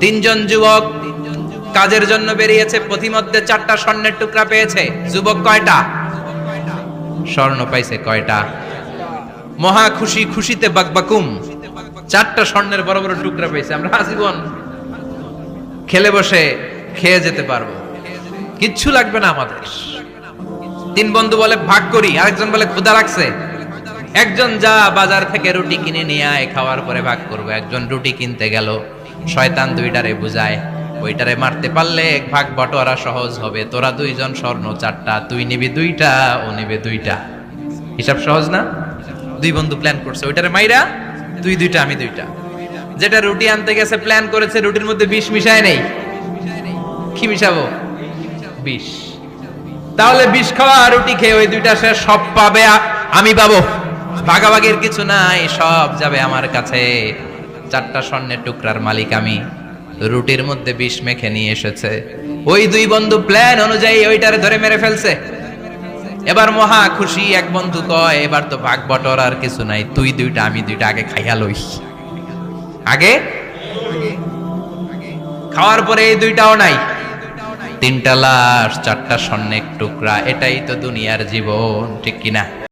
তিনজন যুবক কাজের জন্য বেরিয়েছে, পথিমধ্যে 4টা স্বর্ণের টুকরা পেয়েছে। যুবক কয়টা স্বর্ণ পাইছে? কয়টা? মহা খুশি, খুশিতে বাকবাকুম। 4টা স্বর্ণের বড় বড় টুকরা পেয়েছে। আমরা আজীবন খেলে বসে খেয়ে যেতে পারবো, কিচ্ছু লাগবে না আমাদের। তিন বন্ধু বলে ভাগ করি, আরেকজন বলে ক্ষুধা লাগছে। একজন যা বাজার থেকে রুটি কিনে নিয়ে আয়, খাওয়ার পরে ভাগ করবো। একজন রুটি কিনতে গেল, শয়তান দুইটারে বুঝায়, ওইটারে মারতে পারলে ভাগ বটোয়ারা সহজ হবে। তোরা দুইজন স্বর্ণ 4টা, তুই নিবি 2টা, ও নিবে 2টা। হিসাব সহজ না? দুই বন্ধু প্ল্যান করছে, ওইটারে মাইরা তুই 2টা, আমি 2টা। যেটা রুটি আনতে গেছে প্ল্যান করেছে, রুটির মধ্যে বিষ মিশায় নেই। কি মিশাবো? বিষ। তাহলে বিষ খাওয়া রুটি খেয়ে ওই 2টা সে সব পাবে, আমি পাবো। ভাগাভাগির কিছু নাই, সব যাবে আমার কাছে। 4টা স্বর্ণের টুকরার মালিক আমি। রুটির মধ্যে বিষ মেখে নিয়ে এসেছে। ওই দুই বন্ধু প্ল্যান অনুযায়ী ওইটারে ধরে মেরে ফেলছে। এবার মহা খুশি। এক বন্ধু কয়, এবার তো ভাগ বটর আর কিছু নাই, তুই 2টা, আমি 2টা, আগে খাইয়া লই। আগে খাওয়ার পরে এই 2টাও নাই। 3টা লাশ, 4টা স্বর্ণের টুকরা। এটাই তো দুনিয়ার জীবন, ঠিক কিনা?